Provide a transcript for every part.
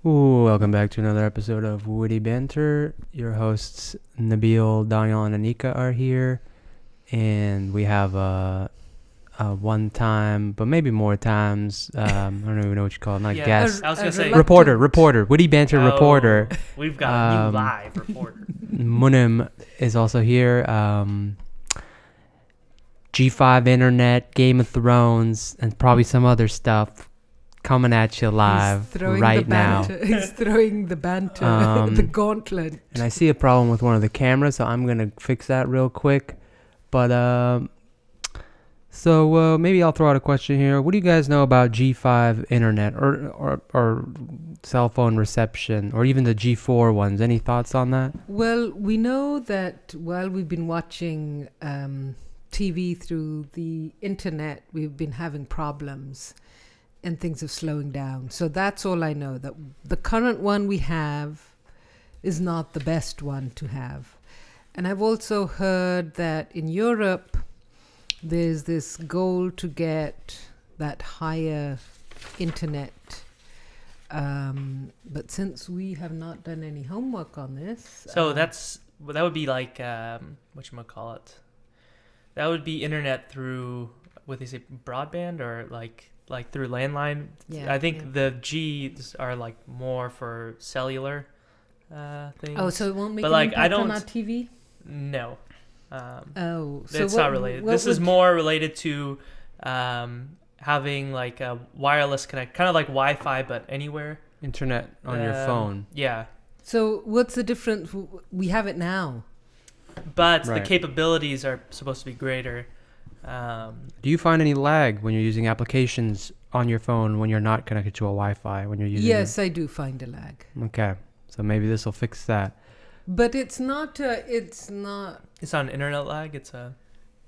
Ooh, welcome back to another episode of WittyBantr. Your hosts Nabil, Daniel, and Anika are here, and we have a one time, but maybe more times. I don't even know what you call it. Not Yeah, guest. I was gonna say Reporter. WittyBantr reporter. We've got a new live reporter. Munim is also here. G5 Internet, Game of Thrones, and probably some other stuff coming at you live right now. He's throwing the banter, the gauntlet. And I see a problem with one of the cameras, so I'm gonna fix that real quick. But so maybe I'll throw out a question here. What do you guys know about G5 Internet or cell phone reception, or even the G4 ones? Any thoughts on that? Well, we know that while we've been watching TV through the internet, we've been having problems and things are slowing down. So that's all I know, that the current one we have is not the best one to have. And I've also heard that in Europe, there's this goal to get that higher internet. But since we have not done any homework on this... So that would be like, whatchamacallit? That would be internet through, what they say, broadband, or like through landline. Yeah, I think yeah. the G's are like more for cellular things. Oh, so it won't make But, an like, impact I on don't- our TV? No. So It's not related. This is more related to having like a wireless connect, kind of like Wi-Fi, but anywhere. Internet on your phone. Yeah. So what's the difference? We have it now. But Right. the capabilities are supposed to be greater. Do you find any lag when you're using applications on your phone when you're not connected to a Wi-Fi when you're using Yes, I do find a lag. Okay, so maybe this will fix that. But it's not, it's not, It's not an internet lag. It's a.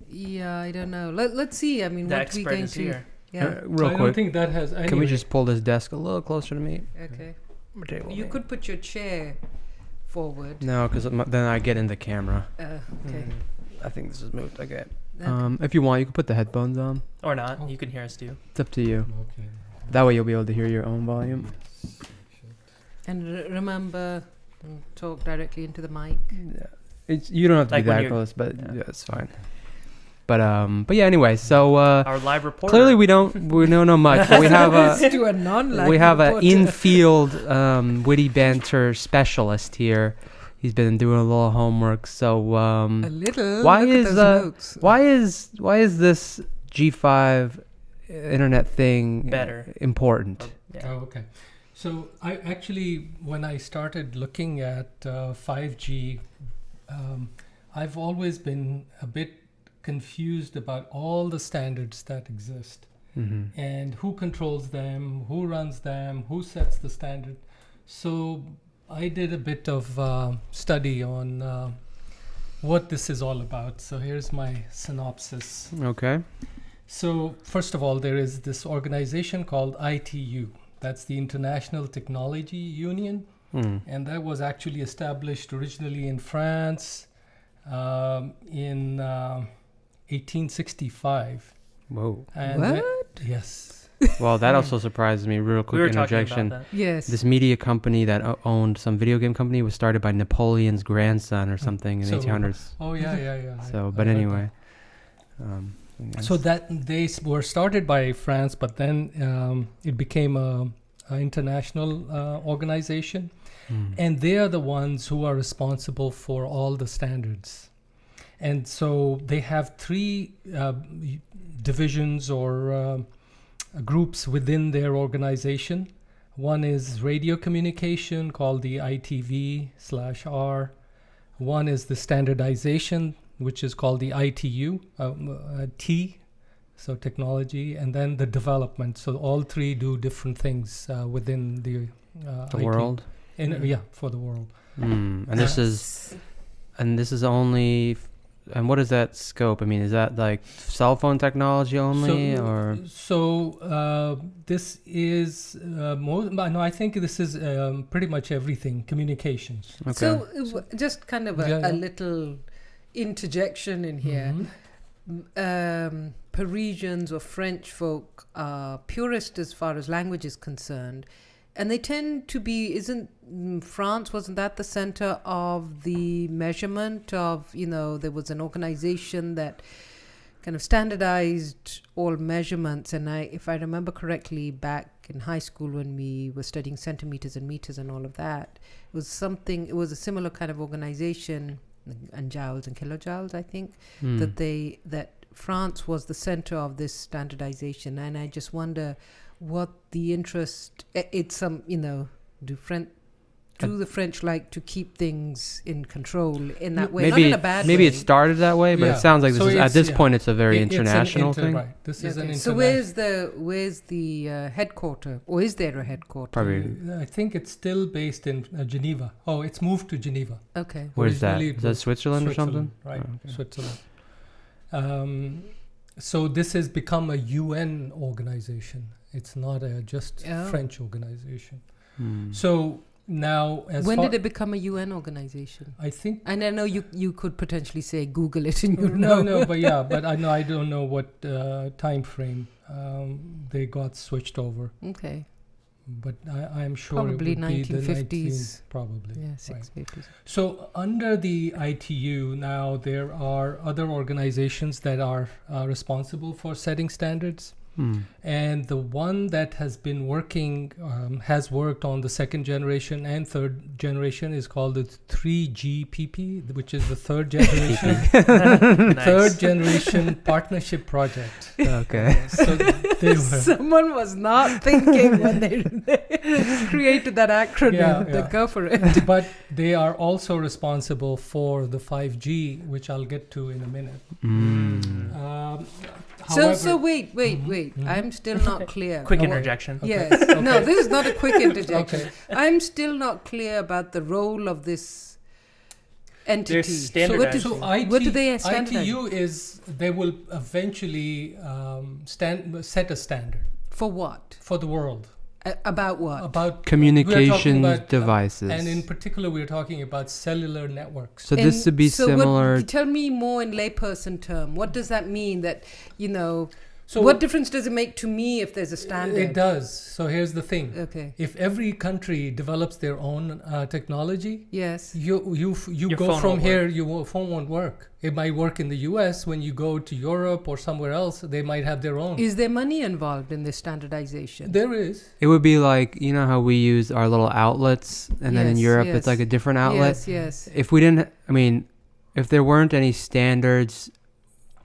yeah, I don't know. Let's see. I mean, The what we expert going is to... here. Yeah, Real I don't quick, think that has any. can we just pull this desk a little closer to me? okay. You could put your chair forward. No, because then I get in the camera. Okay. I think this is moved. Okay. Okay. If you want, you can put the headphones on. Or not. Oh. You can hear us too. It's up to you. Okay. That way you'll be able to hear your own volume. And remember, talk directly into the mic. Yeah. You don't have to Like be when that you're- close, but yeah. yeah, it's fine. But yeah. Anyway, so Our live reporter. clearly we don't know much, but we have a Let's do a non-live we have an reporter. in-field witty banter specialist here. He's been doing a little homework. So A little. why Look at is, those notes. why is this G5 internet thing Better. important? Yeah. Oh, okay. So I actually, when I started looking at 5G, I've always been a bit confused about all the standards that exist Mm-hmm. and who controls them, who runs them, who sets the standard. So I did a bit of study on what this is all about. So here's my synopsis. Okay. So first of all, there is this organization called ITU. That's the International Technology Union. And that was actually established originally in France in 1865. Whoa. And What? yes. Well, that also surprises me. Real We quick were talking interjection. about that. Yes. This media company that owned some video game company was started by Napoleon's grandson or something in the So- 1800s. Oh yeah. So, I but heard anyway. So that they were started by France, but then it became a international organization, and they are the ones who are responsible for all the standards. And so they have three divisions or groups within their organization. One is radio communication, called the ITV/R. One is the standardization, which is called the ITU, T, so technology, and then the development. So all three do different things within the The IT. world. For the world. And this is only. And what is that scope? I mean, is that like cell phone technology only, or? So this is no, I think this is pretty much everything, communications. Okay. So just kind of Yeah, yeah. a little interjection in here. Parisians or French folk are purist as far as language is concerned, And they tend to be, France, wasn't that the center of the measurement of, there was an organization that kind of standardized all measurements. And if I remember correctly, back in high school when we were studying centimeters and meters and all of that, it was a similar kind of organization, and joules and kilojoules, I think, that France was the center of this standardization. And I just wonder what the interest, do the French like to keep things in control in that way? Maybe, not in a bad maybe way. it started that way, but it sounds like at this point it's a very international thing. Right. This is an international. So where's the headquarter, or is there a headquarter? Probably. I think it's still based in Geneva. Oh, it's moved to Geneva. Okay. Where's that? Is that Switzerland or something? Right, Oh, okay. Switzerland. So this has become a UN organization. It's not a just French organization. So now, when did it become a UN organization? I think, and I know you could potentially say Google it and you know. No, but I don't know what time frame they got switched over. Okay. But I'm sure probably it would be the 1950s. Probably. Yeah, 650s. So under the ITU now, there are other organizations that are responsible for setting standards. And the one that has been has worked on the second generation and third generation is called the 3GPP, which is the third generation third generation partnership project. Okay. So someone was not thinking when they created that acronym. They go for it. But they are also responsible for the 5G, which I'll get to in a minute. So wait. I'm still not clear. Quick interjection. Okay. Yes. Okay. No, this is not a quick interjection. Okay. I'm still not clear about the role of this entity. What do they standardize? ITU they will eventually set a standard. For what? For the world. About what? About communications devices. And in particular, we're talking about cellular networks. So this would be similar. Tell me more in layperson term. What does that mean? That, so what difference does it make to me if there's a standard? It does. So here's the thing. Okay. If every country develops their own technology, yes, you go from here, your phone won't work. It might work in the US. When you go to Europe or somewhere else, they might have their own. Is there money involved in this standardization? There is. It would be like, how we use our little outlets, and then in Europe it's like a different outlet. Yes. If if there weren't any standards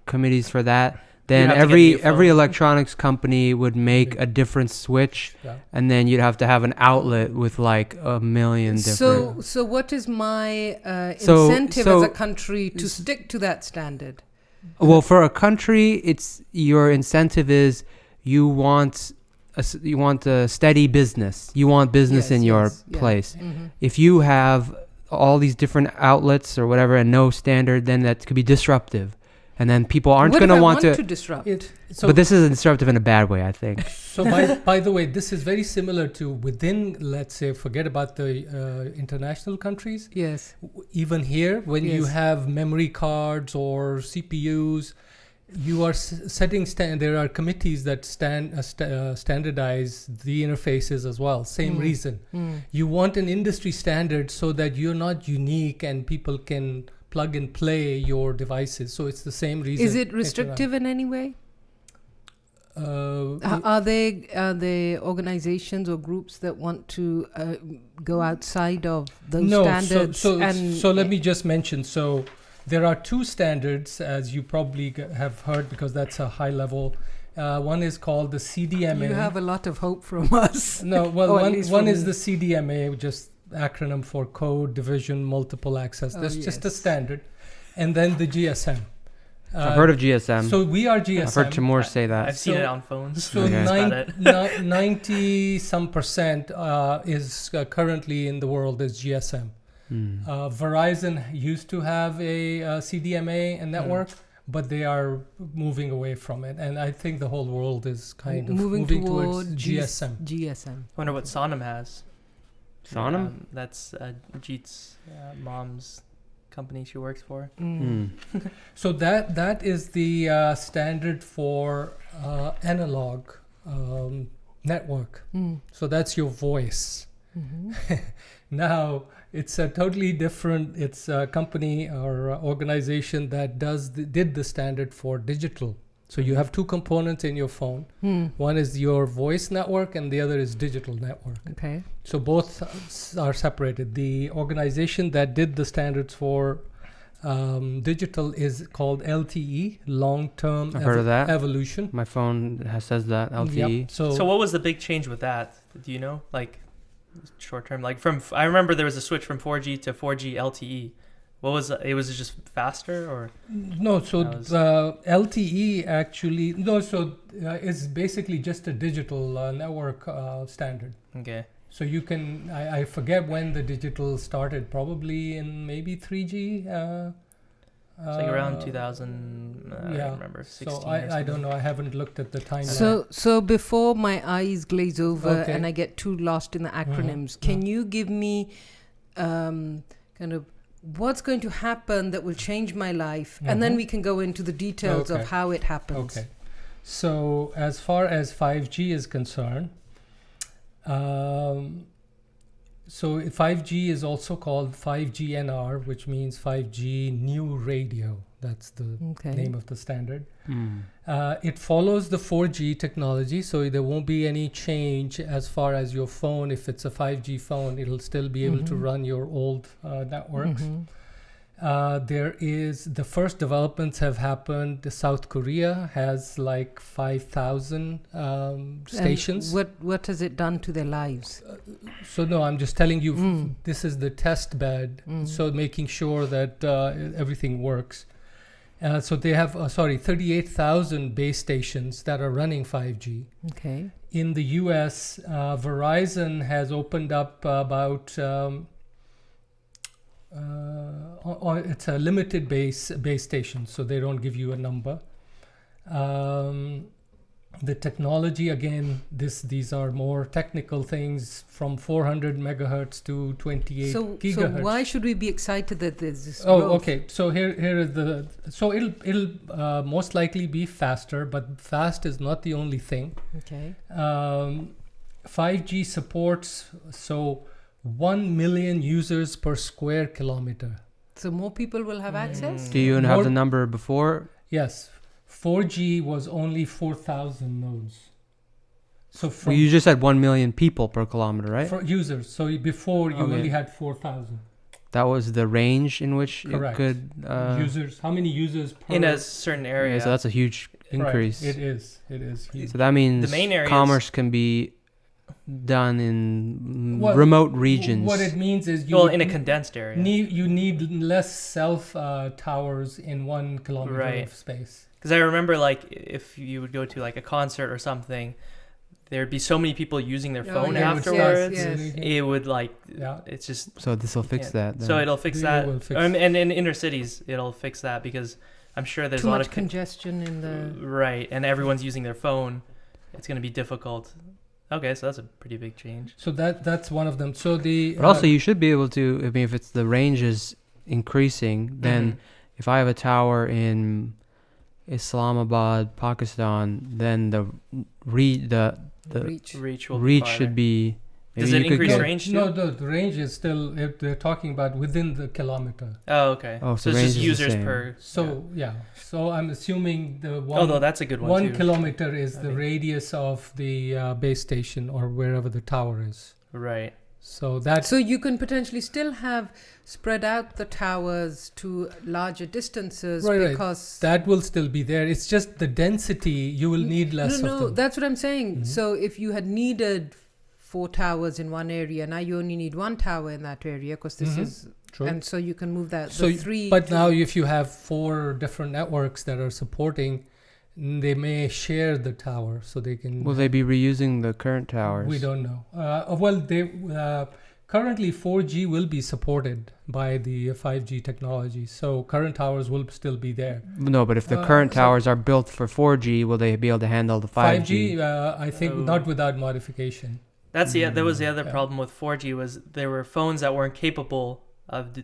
committees for that, then every electronics company would make a different switch, and then you'd have to have an outlet with like a million different. So what is my incentive as a country to stick to that standard? Well, for a country, your incentive is you want a steady business. You want business in your place. Mm-hmm. If you have all these different outlets or whatever and no standard, then that could be disruptive. And then people aren't going to want to disrupt. But this is disruptive in a bad way, I think. So by the way, this is very similar to within, let's say, forget about the international countries. Yes. Even here, when you have memory cards or CPUs, you are setting there are committees that standardize the interfaces as well. Same reason. You want an industry standard so that you're not unique and people can plug and play your devices. So it's the same reason. Is it restrictive in any way? Are there organizations or groups that want to go outside of those standards? So let me just mention. So there are two standards, as you probably have heard, because that's a high level. One is called the CDMA. You have a lot of hope from us. No, well, one is the CDMA, just acronym for Code Division Multiple Access. That's just a standard. And then the GSM. I've heard of GSM. So we are GSM. I've heard Timur say that. I've seen it on phones. So 90% is currently in the world is GSM. Verizon used to have a CDMA and network, but they are moving away from it. And I think the whole world is kind of moving towards GSM. GSM. I wonder what Sonam has. Sonam? That's Jeet's mom's company she works for. So that is the standard for analog network. So that's your voice. Now it's a totally different. It's a company or organization that did the standard for digital. So you have two components in your phone. One is your voice network and the other is digital network. Okay. So both are separated. The organization that did the standards for digital is called LTE, long-term I've heard of that. evolution. My phone says that, LTE. Yep. So what was the big change with that? Do you know? Like short term, like I remember there was a switch from 4G to 4G LTE. What was it? Was just faster or? No, so LTE actually it's basically just a digital network standard. Okay. So you can I forget when the digital started, probably in maybe 3G. It's like around 2000. I don't remember. 16 so I don't know. I haven't looked at the timeline. So before my eyes glaze over and I get too lost in the acronyms, can you give me kind of what's going to happen that will change my life, and then we can go into the details of how it happens. Okay. So as far as 5G is concerned, so 5G is also called 5GNR, which means 5G New Radio. That's the name of the standard. It follows the 4G technology, so there won't be any change as far as your phone. If it's a 5G phone, it'll still be able to run your old networks. The first developments have happened. South Korea has like 5,000 stations. And what has it done to their lives? So no, I'm just telling you, this is the test bed. So making sure that everything works. So they have 38,000 base stations that are running 5G. Okay. In the US, Verizon has opened up about it's a limited base station, so they don't give you a number. The technology, again, these are more technical things, from 400 megahertz to 28 gigahertz. So why should we be excited that there's this Oh, growth? okay. So here is so it'll most likely be faster, but fast is not the only thing. Okay. 5G supports 1 million users per square kilometer. So more people will have access? Do you have the number before? Yes. 4G was only 4,000 nodes. So You just said 1 million people per kilometer, right? For users. So before you only had 4,000. That was the range in which it could... users. How many users per... In a certain area. Yeah, so that's a huge increase. It is huge. So that means the main areas, commerce can be done in remote regions. What it means is in a condensed area. You need less towers in 1 kilometer of space. Because I remember, like, if you would go to like a concert or something, there'd be so many people using their phone afterwards. Yes. It would it's just. So this will fix that. Then. So it'll fix that. And in inner cities, it'll fix that, because I'm sure there's too a lot much of congestion in the right, and everyone's using their phone. It's going to be difficult. Okay, so that's a pretty big change. So that's one of them. So but also you should be able to. I mean, if it's the range is increasing, then if I have a tower in Islamabad, Pakistan, then the reach should be. Does it increase range too? No, the range is still. If they're talking about within the kilometer. Oh, okay. Oh, so it's just users per. So so I'm assuming the one. Although that's a good one. 1 kilometer is the radius of the base station or wherever the tower is. Right. So that's. So you can potentially still have spread out the towers to larger distances because that will still be there. It's just the density. You will need less of them. No, that's what I'm saying. So if you had needed 4 towers in one area, now you only need 1 tower in that area, because this is true. And so you can move that. So 3. But now, if you have 4 different networks that are supporting, they may share the tower, so they can. Will they be reusing the current towers? We don't know. Currently 4G will be supported by the 5G technology, so current towers will still be there. No, but if the current towers are built for 4G, will they be able to handle the 5G? 5G, I think not without modification. That was the other problem with 4G, was there were phones that weren't capable of the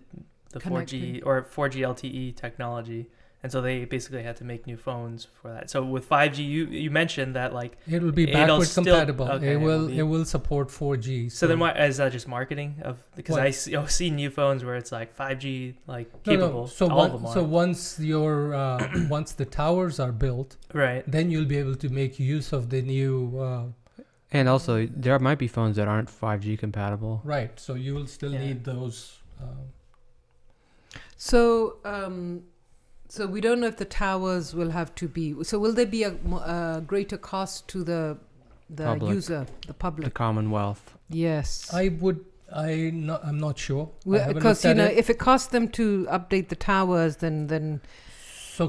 4G or 4G LTE technology, and so they basically had to make new phones for that. So with 5G, you mentioned that like it will be it'll backward still- compatible. okay, It will support 4G. So then, why is that just marketing of? Because What? I've seen new phones where it's like 5G like No, capable. So All of them are. so once your once the towers are built, Right. then you'll be able to make use of the new And also, there might be phones that aren't 5G compatible. right. So you will still Yeah. need those. So, so we don't know if the towers will have to be. So, will there be a greater cost to the Public. user, the The public? Commonwealth. Yes. I'm not sure. I haven't Because looked at it. if it costs them to update the towers, then So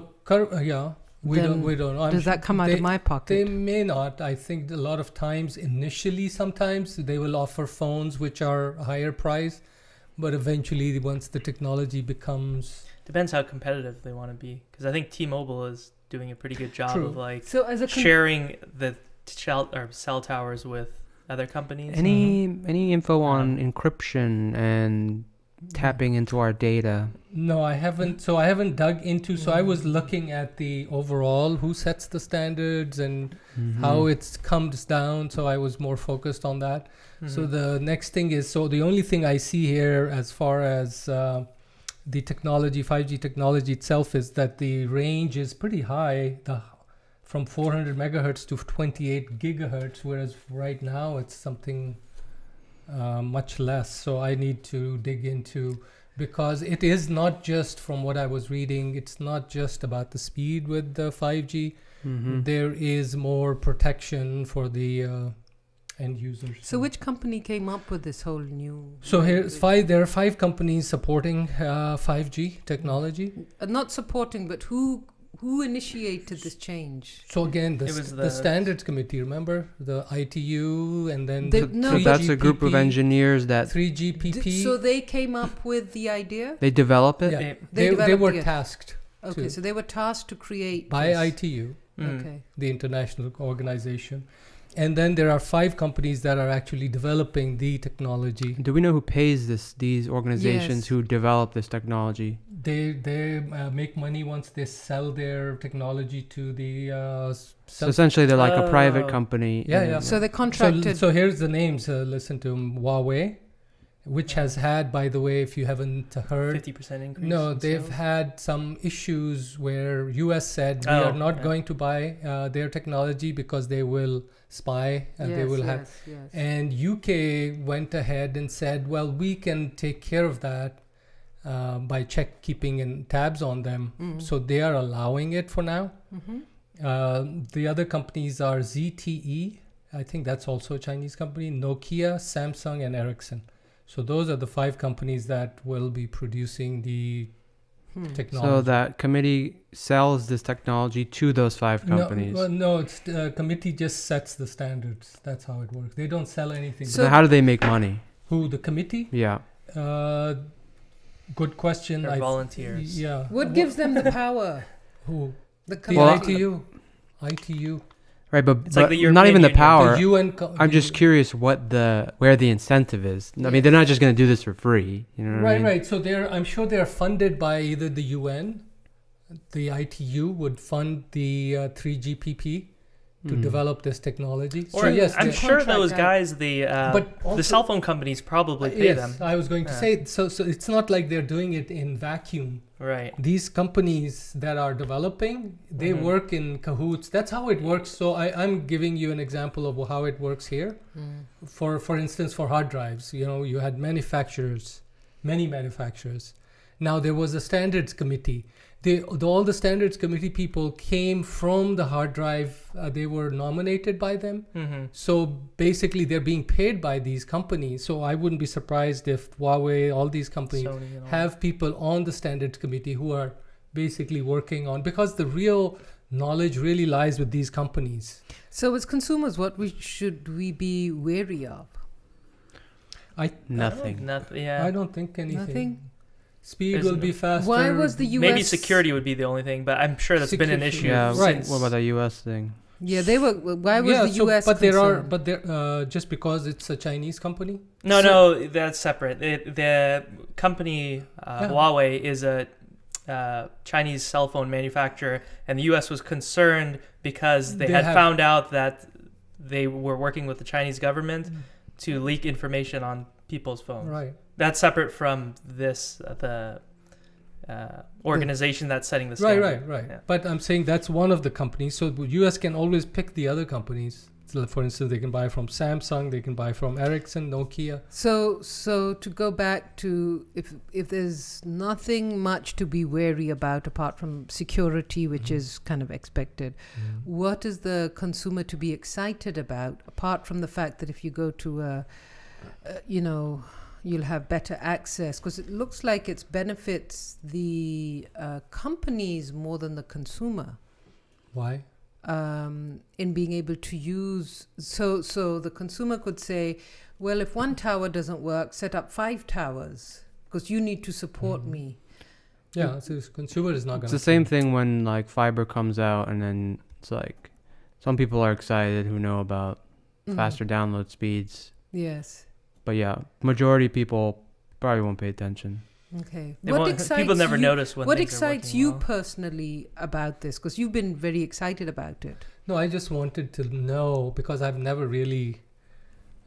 yeah, Then we don't. I'm does sure that come out of my They pocket? may not. I think a lot of times, initially, sometimes they will offer phones which are higher price, but eventually, once the technology becomes Depends how competitive they want to be. Because I think T-Mobile is doing a pretty good job True. of like So, as a sharing the cell towers with other companies. Any info on encryption and tapping into our data? No, I haven't. So I haven't dug into. So I was looking at the overall who sets the standards and how it comes down. So I was more focused on that. So the next thing is, so the only thing I see here as far as the technology, 5G technology itself, is that the range is pretty high, from 400 megahertz to 28 gigahertz, whereas right now it's something much less. So I need to dig into, because it is not just, from what I was reading, it's not just about the speed with the 5G. There is more protection for the end users. So, which company came up with this whole new? So here's five. There are 5 companies supporting 5G technology. Not supporting, but who initiated this change? So again, It was the the- standards committee. Remember the ITU, and then They- the no, So but- that's a group of 3GPP, engineers that 3GPP. So they came up with the idea. they develop it. Yeah. They- They developed were the- tasked Okay, to- so they were tasked to create by this. ITU, Okay. the international organization, and then there are 5 companies that are actually developing the technology. Do we know who pays these organizations Yes. who develop this technology? They make money once they sell their technology to the So essentially, they're like a private Oh. company. Yeah, and- yeah. So they contracted. So here's the names. Listen to 'em. Huawei, which has had, by the way, if you haven't heard, 50% increase. no, in they've sales? had some issues where US said we Oh, are not yeah. going to buy their technology because they will spy and they will have. yes. And UK went ahead and said, well, we can take care of that by keeping and tabs on them. So they are allowing it for now. The other companies are ZTE. I think that's also a Chinese company. Nokia, Samsung, and Ericsson. So those are the 5 companies that will be producing the technology. So that committee sells this technology to those 5 companies. No, it's the committee just sets the standards. That's how it works. They don't sell anything. So- Then how do they make money? Who, the committee? Yeah. Good question. They're volunteers. Yeah. What gives them the power? Who? The The company. ITU. Right, but, It's like the not even the European power. The UN. I'm just curious where the incentive is. I mean, they're not just going to do this for free. You know what I mean? Right. So I'm sure they're funded by either the UN, the ITU would fund the 3GPP to develop this technology. Or So yes, I'm they- sure Contract those out. guys, But also- the cell phone companies probably pay yes, them. I was going to Yeah. say. So it's not like they're doing it in vacuum. Right. These companies that are developing, they work in cahoots. That's how it works. So I'm giving you an example of how it works here. For instance, for hard drives, you had many manufacturers. Now there was a standards committee. All the standards committee people came from the hard drive. They were nominated by them. So basically, they're being paid by these companies. So I wouldn't be surprised if Huawei, all these companies, Sony and all have people on the standards committee who are basically working on, because the real knowledge really lies with these companies. So as consumers, what should we be wary of? Nothing. Nothing. Yeah. I don't think anything. Nothing? Speed There's will no- be faster. Why was the US? Maybe security would be the only thing, but I'm sure that's been an Security. issue. Yeah. Right. What about the U.S. thing? Yeah, they were. Why was the US? But concerned? there just because it's a Chinese company. No, that's separate. The company Huawei is Chinese cell phone manufacturer, and the U.S. was concerned because they had found out that they were working with the Chinese government to leak information on people's phones. Right. That's separate from this the organization that's setting the standard. Right. Yeah. But I'm saying that's one of the companies. So the U.S. can always pick the other companies. So for instance, they can buy from Samsung, they can buy from Ericsson, Nokia. So to go back to if there's nothing much to be wary about apart from security, which is kind of expected, what is the consumer to be excited about apart from the fact that if you go to you'll have better access, because it looks like it benefits the companies more than the consumer. Why? In being able to use, so the consumer could say, well, if one tower doesn't work, set up 5 towers because you need to support me. Yeah, so consumer is not going to. It's the same thing when like fiber comes out, and then it's like some people are excited who know about faster download speeds. Yes. But yeah, majority of people probably won't pay attention. Okay. People never notice when what things are excites working you well. personally about this? Because you've been very excited about it. No, I just wanted to know because I've never really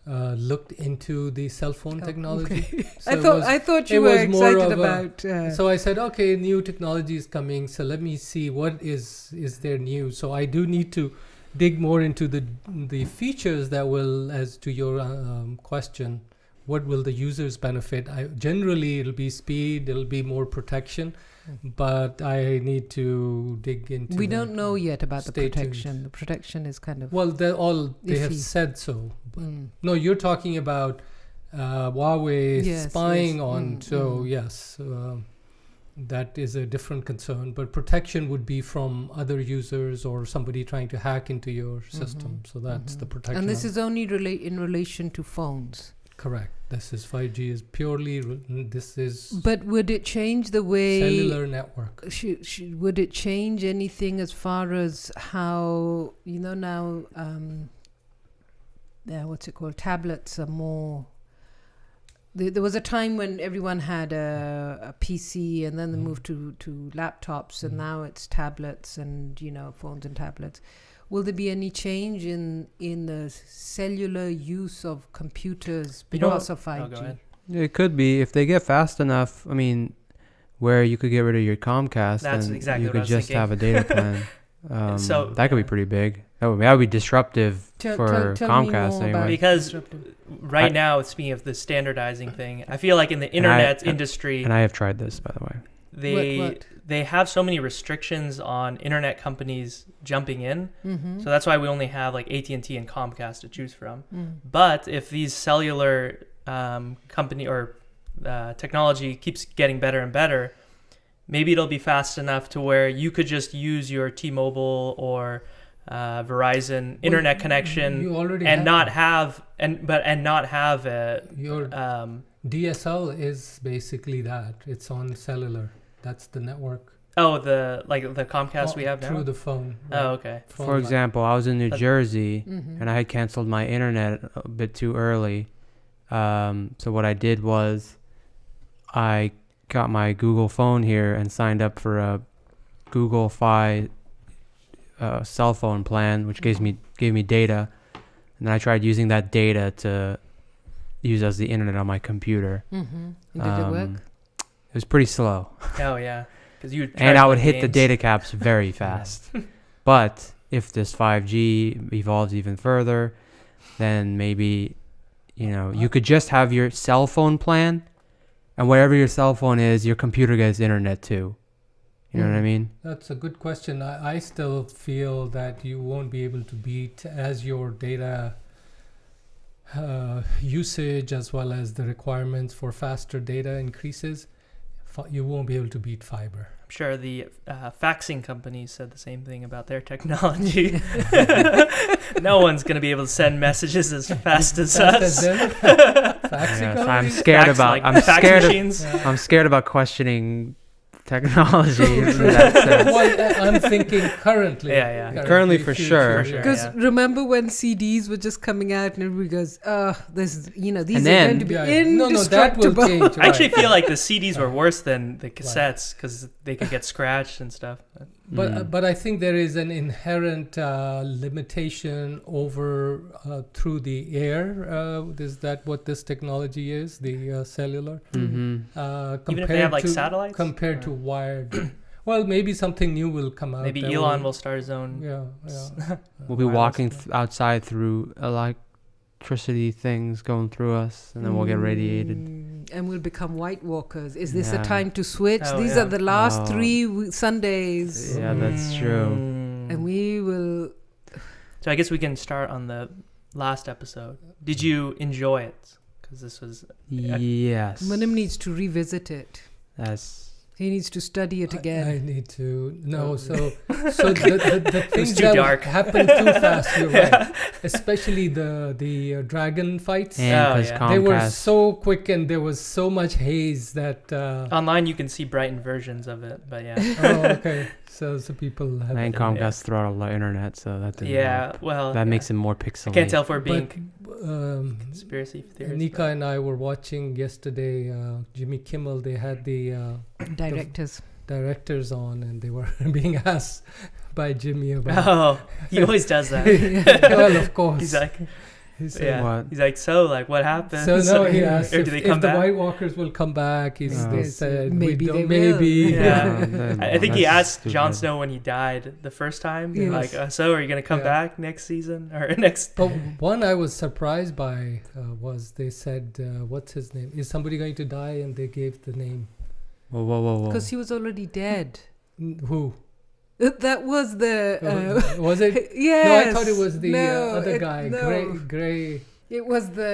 looked into the cell phone technology. Okay. So I thought you were excited about. So I said, okay, new technology is coming. So let me see what is there new. So I do need to dig more into the features that will, as to your question, what will the users benefit? Generally, it'll be speed, it'll be more protection, but I need to dig into. We don't know yet about the protection. Tuned. The protection is kind of. Well, they iffy. have said so. No, you're talking about Huawei spying on. So yes, that is a different concern. But protection would be from other users or somebody trying to hack into your system. So that's the protection. And this is only in relation to phones. Correct. This is 5G is purely. This is. But would it change the way cellular network? Would it change anything as far as how now? What's it called? Tablets are more. There was a time when everyone had a PC, and then they moved to laptops, and now it's tablets and phones and tablets. Will there be any change in the cellular use of computers because of 5G? go ahead. It could be if they get fast enough. I mean, where you could get rid of your Comcast, That's and exactly you what I could was just thinking. have a data plan. So that could be pretty big. That would be disruptive for tell me Comcast more anyway. about Because disruptive. right now, speaking of the standardizing thing, I feel like in the internet industry, And I have tried this, by the way. What? they have so many restrictions on internet companies jumping in. Mm-hmm. So that's why we only have like AT&T and Comcast to choose from. But if these cellular company or technology keeps getting better and better, maybe it'll be fast enough to where you could just use your T-Mobile or Verizon internet connection not have your DSL is basically that. It's on cellular. That's the network. Oh, the Comcast we have now? Through the phone. Oh, okay. For example, I was in New Jersey, Mm-hmm. and I had canceled my internet a bit too early. So what I did was I got my Google phone here and signed up for a Google Fi cell phone plan, which gave me data, and then I tried using that data to use as the internet on my computer. Mm-hmm. And did it work? It was pretty slow. Oh yeah, because and I would hit the data caps very fast. But if this 5G evolves even further, then maybe you could just have your cell phone plan, and wherever your cell phone is, your computer gets internet too. You know what I mean? That's a good question. I still feel that you won't be able to beat as your data usage as well as the requirements for faster data increases. You won't be able to beat fiber. I'm sure the faxing companies said the same thing about their technology. No one's going to be able to send messages as fast as us. I'm scared Fax, about. fax machines. I'm scared about questioning technology. In that sense. Well, I'm thinking currently. Yeah. Currently for For sure. sure. Because remember when CDs were just coming out and everybody goes, this is, these And are then- going to be No, indestructible. that will change. I actually right. feel like the CDs were worse than the cassettes because they could get scratched and stuff. But I think there is an inherent limitation over through the air. Is that what this technology is? The cellular, Mm-hmm. Even if they have like satellites? compared to wired. Well, maybe something new will come out. Maybe that Elon will start his own. Yeah. We'll be wireless walking thing. outside through electricity things going through us, and then we'll get radiated. And we'll become white walkers. Is this the Yeah. time to switch? Oh, These yeah. are the last Oh. 3 Sundays. Yeah, that's true. And we will... So I guess we can start on the last episode. Did you enjoy it? Because this was Yes. Manim needs to revisit it. That's He needs to study it again. I need to so the things too that dark. happened too fast. You're right, especially the dragon fights. and Oh, because yeah. They were Comcast. so quick and there was so much haze that. online. You can see brightened versions of it, but yeah, Oh, okay. So people have. and Comcast throttled the internet, so that didn't yeah. help. Well, That yeah. makes it more pixelated. I can't tell if we're being Conspiracy conspiracy theorists. Nika and I were watching yesterday. Jimmy Kimmel. They had the Directors. directors on, and they were being asked by Jimmy but- about. Oh, he always does that. Well, of course. He's like, He said, yeah. What? He's like, so like, what happened? So no, he asked or if, do they if come the back? White Walkers will come back. They Yes, said maybe we don't, they will. maybe. Yeah. I think he That's asked Jon stupid. Snow when he died the first time, Yes. like, so are you gonna come Yeah. back next season or next? But one I was surprised by was they said, "What's his name? Is somebody going to die?" And they gave the name. Whoa. Because he was already dead. Who That was the... was it? yes. No, I thought it was the No, other it- guy, no. Gray. It was the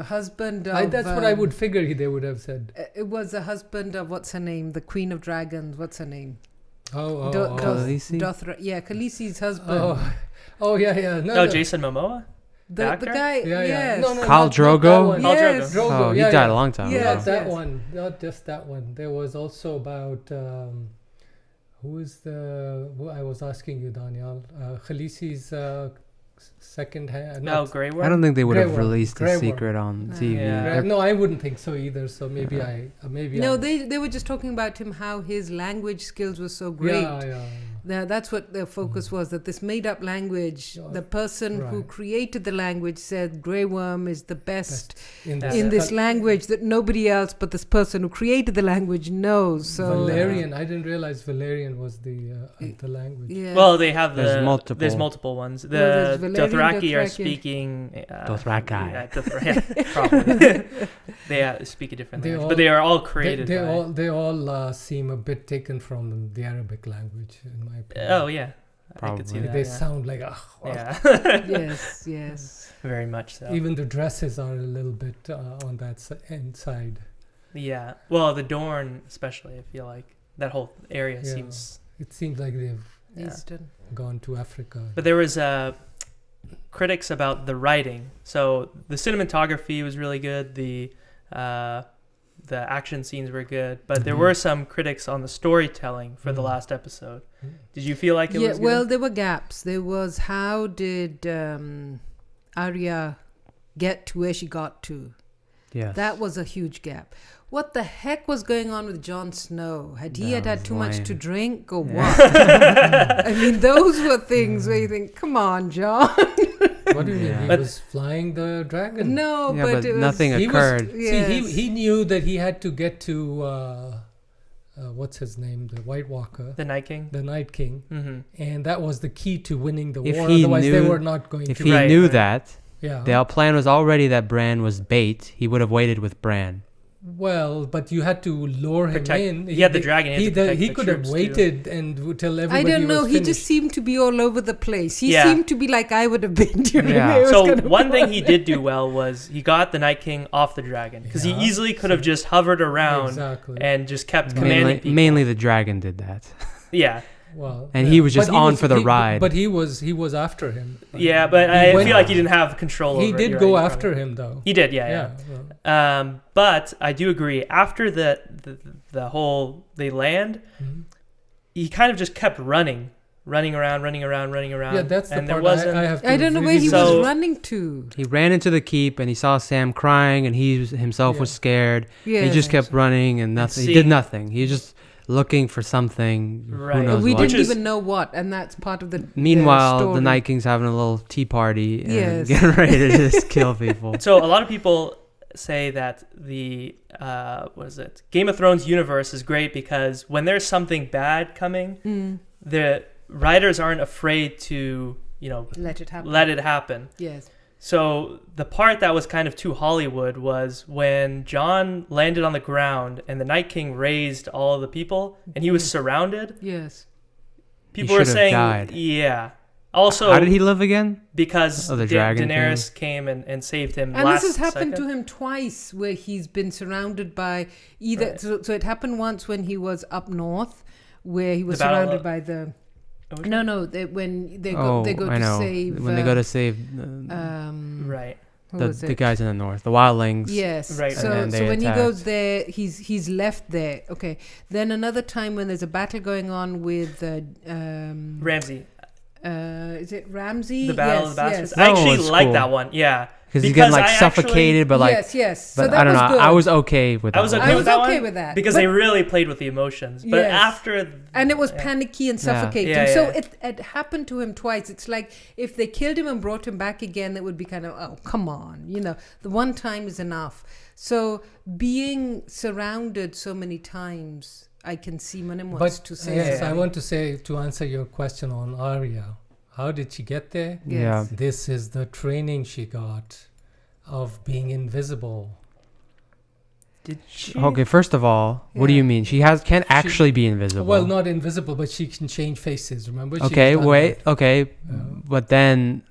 husband of... That's what I would figure they would have said. It was the husband of, what's her name? The Queen of Dragons. What's her name? Oh, Khaleesi? Khaleesi's husband. yeah. No, Oh, no. Jason Momoa. The actor? guy, Yeah, yes. No, Khal not Drogo? that one. Khal Yes. Drogo. Oh, he yeah, died yeah. a long time Yes. ago. Not that yes. one. Not just that one. There was also about who is the? Who I was asking you, Daniel. Khaleesi's second hand. No, Grey Worm. I don't think they would Grey have Worm. released Grey the Worm. secret on No. TV. Yeah. They're- No, I wouldn't think so either. So maybe maybe No, I, they were just talking about him, how his language skills were so great. Yeah. That's what their focus was, that this made-up language, Yeah, the person who right. created the language said Grey Worm is the best In in this language that nobody else but this person who created the language knows. So Valerian. I didn't realize Valerian was the language. Yeah. Well, they have There's the multiple. There's multiple ones. The there's Valerian, Dothraki are Dothraki. speaking. Dothraki. Yeah, probably. They speak a different They language, all- but they are all created. They all seem a bit taken from the Arabic language, in my opinion. Oh yeah, I could see Probably. that. They yeah. sound like Yeah, yes. very much so. even the dresses are a little bit on that inside. Yeah. Well, the Dorne, especially, I feel like that whole area Yeah. seems. It seems like they've Yeah. Eastern. gone to Africa. But there was critics about the writing. So the cinematography was really good. The action scenes were good, but there Mhm. were some critics on the storytelling for the Mhm. last episode. Did you feel like it Yeah, was good? well, there were gaps. There was, how did Arya get to where she got to? Yes. That was a huge gap. What the heck was going on with Jon Snow? Had he That had was too much to lame. drink or Yeah. what? I mean, those were things where you think, come on, John. What do you mean? Yeah. He But- was flying the dragon. No, Yeah, but but it was... nothing He was- occurred. Yes. See, he knew that he had to get to what's his name, the White Walker, The Night King. the Night King, Mm-hmm. and that was the key to winning the If war. he Otherwise, they knew- were not going If to. he Right, knew right. that, Yeah. the plan was already that Bran was bait, he would have waited with Bran. Well, but you had to lure him Protect- in. he had the dragon, he had to protect he the could have troops, too. waited and till everybody I don't know. was He finished. just seemed to be all over the place. He Yeah. seemed to be like I would have been during Yeah. it was So gonna one be thing like- he did do well was he got the Night King off the dragon because Yeah. he easily could have just hovered around Exactly. and just kept commanding Mainly, people. mainly the dragon did that. Yeah, Well, And he was just But on for the ride. But he was after him. Yeah, but I feel like he didn't have control over He it. did You're go right, after probably. him though. He did, yeah. Well, But I do agree. After the whole they land, mhm. he kind of just kept running around. Yeah, that's the and there part wasn't. I have to I don't know where he So- was running to. He ran into the keep and he saw Sam crying and he himself was Yeah. scared. Yeah, He just kept running and nothing. He did seeing- nothing. He was just looking for something. Right. Who knows we what. didn't Which is- even know what, and that's part of the. Meanwhile, the story. Night King's having a little tea party and Yes. getting ready to just kill people. So a lot of people say that the Game of Thrones universe is great because when there's something bad coming, the writers aren't afraid to Let it happen. let it happen. Yes. So the part that was kind of too Hollywood was when Jon landed on the ground and the Night King raised all of the people and he was surrounded. Yes. People were should have saying, died. yeah. Also, How did he live again? because Oh, the dragon Daenerys came and saved him. And last this has happened second. to him twice, where he's been surrounded by either. Right. So it happened once when he was up north, where he was The battle surrounded of- by the. Oh, No, when they Oh, go I to know. save. When they go to save Right. who the was it? guys in the north, the wildlings. Yes. Right. So, And then so they when he attacked. goes there, he's left there. Okay. Then another time when there's a battle going on with Ramsey. is it Ramsey? The Battle yes, of the Bastards. Yes. I That actually was like cool. that one. Yeah. Because he's getting like I actually- suffocated, but like, yes. but so that I don't was know. good. I was okay with that. I was one. okay I with was that okay one with that. because But- they really played with the emotions. But Yes. after And it was Yeah. panicky and Yeah. suffocating. Yeah, So yeah. it happened to him twice. It's like if they killed him and brought him back again, that would be kind of, oh, come on. The one time is enough. So being surrounded so many times, I can see Manim wants But to say yes, something. I want to say to answer your question on Arya. How did she get there? Yes. Yeah. This is the training she got of being invisible. did she? Okay, first of all, what do Yeah. you mean? She can't actually be invisible. Well, not invisible, but she can change faces. Remember? She's Okay, done wait. that. Okay, Yeah. but then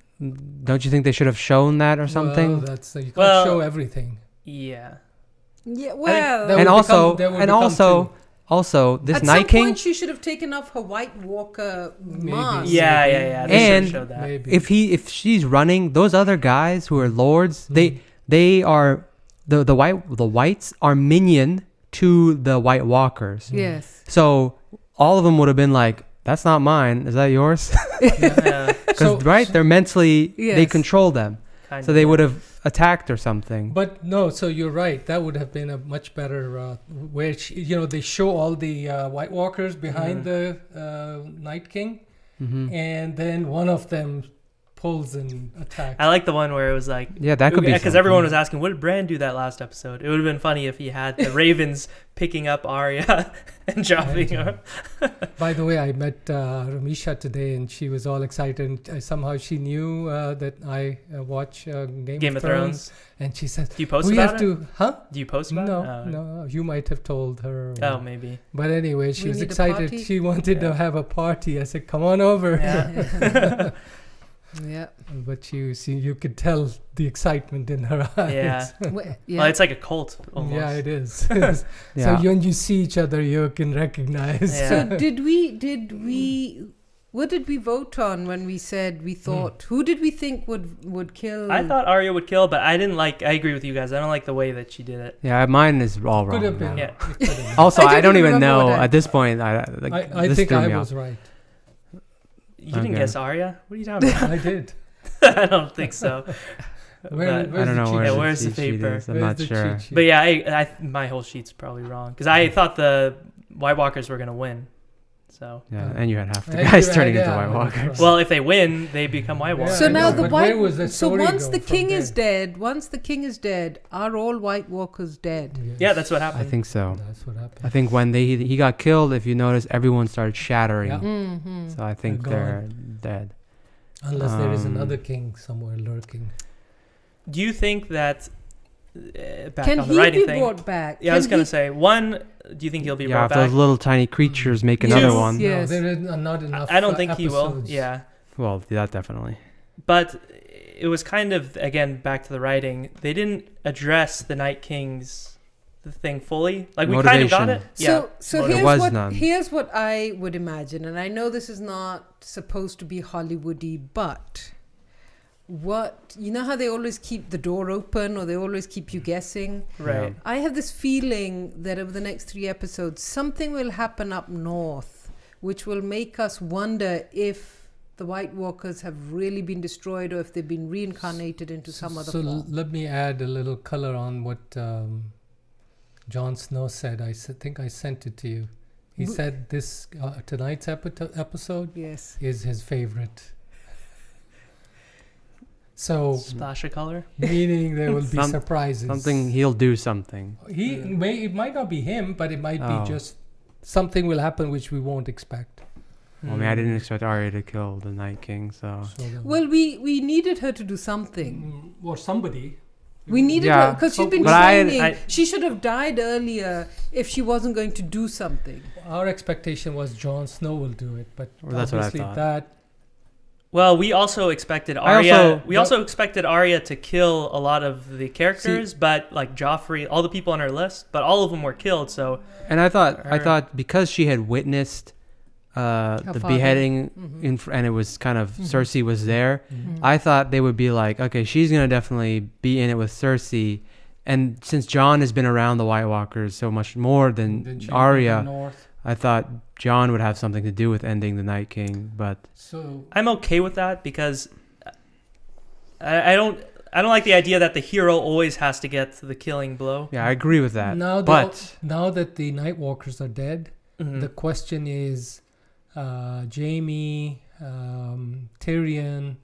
don't you think they should have shown that or something? Well, that's you can't Well, show everything. Yeah. Yeah, That well, would and also, that would and become also, two. also, this at Night some King. point she should have taken off her White Walker Maybe. mask. Yeah. They should And- have showed that. Maybe. If she's running, those other guys who are lords, Mhm. they are the whites are minion to the White Walkers. Yes. So all of them would have been like, "That's not mine. Is that yours?" Yeah, Because right, they're mentally they Yes. control them, kind so of, they yeah. would have attacked or something. But no, so you're right. That would have been a much better where they show all the White Walkers behind the Night King, Mhm. and then one of them pulls and attacks. I like the one where it was like, Yeah, that could be because everyone was something. asking, what did Bran do that last episode? It would have been funny if he had the ravens picking up Arya and dropping her. By the way, I met Ramisha today, and she was all excited. And somehow she knew that I watch Game of Thrones, and she says, Do you post "We about have it? to, huh?" Do you post about No, it? no, you might have told her. Oh, maybe. But anyway, she We was need a excited. party? She wanted Yeah. to have a party. I said, "Come on over." Yeah. Yeah. But you could tell the excitement in her eyes. Yeah. Yeah. Well, it's like a cult almost. Yeah, it is. So Yeah. when you see each other, you can recognize. Yeah. So did we what did we vote on when we said we thought who did we think would kill? I thought Arya would kill, but I agree with you guys. I don't like the way that she did it. Yeah, mine is all wrong. Could have been. now. Yeah. It could have been. Also, I I don't didn't even remember know what I- at this point. I I this think threw I me was off. right. You didn't Okay. guess Arya? What are you talking about? I did. I don't think so. Where- But- I don't know the cheat where Yeah, the where's the cheat sheet paper? is. I'm Where's not the sure. cheat sheet? But yeah, I my whole sheet's probably wrong because I thought the White Walkers were gonna win. So Yeah, and you had half the And guys you turning had- into yeah, White well, that's Walkers. right. well, if they win, they become White Yeah, Walkers. So I now know, the but white. where was the So story once go the from king there? is dead, are all White Walkers dead? Yes. Yeah, that's what I happened. think so. That's what happened. I think when he got killed, if you notice, everyone started shattering. Yeah. Mm-hmm. So I think They're they're dead. Unless there is Um, another king somewhere lurking. Do you think that back Can on the he writing be thing? brought back? Yeah, I was Can gonna he- say one. Do you think he'll be Yeah, brought if back? those little tiny creatures make Yes. another one. Yeah. No, Yes. there is not enough. I don't think he will. episodes. Yeah, Well, that definitely. but it was kind of again back to the writing. They didn't address the Night King's the thing fully. Like we kind of got it. So here's what I would imagine, and I know this is not supposed to be Hollywoody, but you know how they always keep the door open or they always keep you guessing? Right. I have this feeling that over the next 3 episodes, something will happen up north, which will make us wonder if the White Walkers have really been destroyed or if they've been reincarnated into some other form. So let me add a little color on what Jon Snow said. I think I sent it to you. He said this tonight's episode is his favorite. So splash of color, meaning there will be surprises. He'll do something. It might not be him, but it might be just something will happen which we won't expect. Well, I mean, I didn't expect Arya to kill the Night King, so well, we needed her to do something, or somebody. We needed her because she's been training. She should have died earlier if she wasn't going to do something. Our expectation was Jon Snow will do it, but that's obviously what I thought. Well, we also expected Arya. We also expected Arya to kill a lot of the characters, but like Joffrey, all the people on her list, but all of them were killed. So, and I thought because she had witnessed the beheading, and it was kind of Cersei was there. I thought they would be like, okay, she's gonna definitely be in it with Cersei, and since Jon has been around the White Walkers so much more than Arya, I thought Jon would have something to do with ending the Night King. But so I'm okay with that because I don't like the idea that the hero always has to get the killing blow. Yeah, I agree with that. Now that the Night Walkers are dead, the question is, Jaime, Tyrion,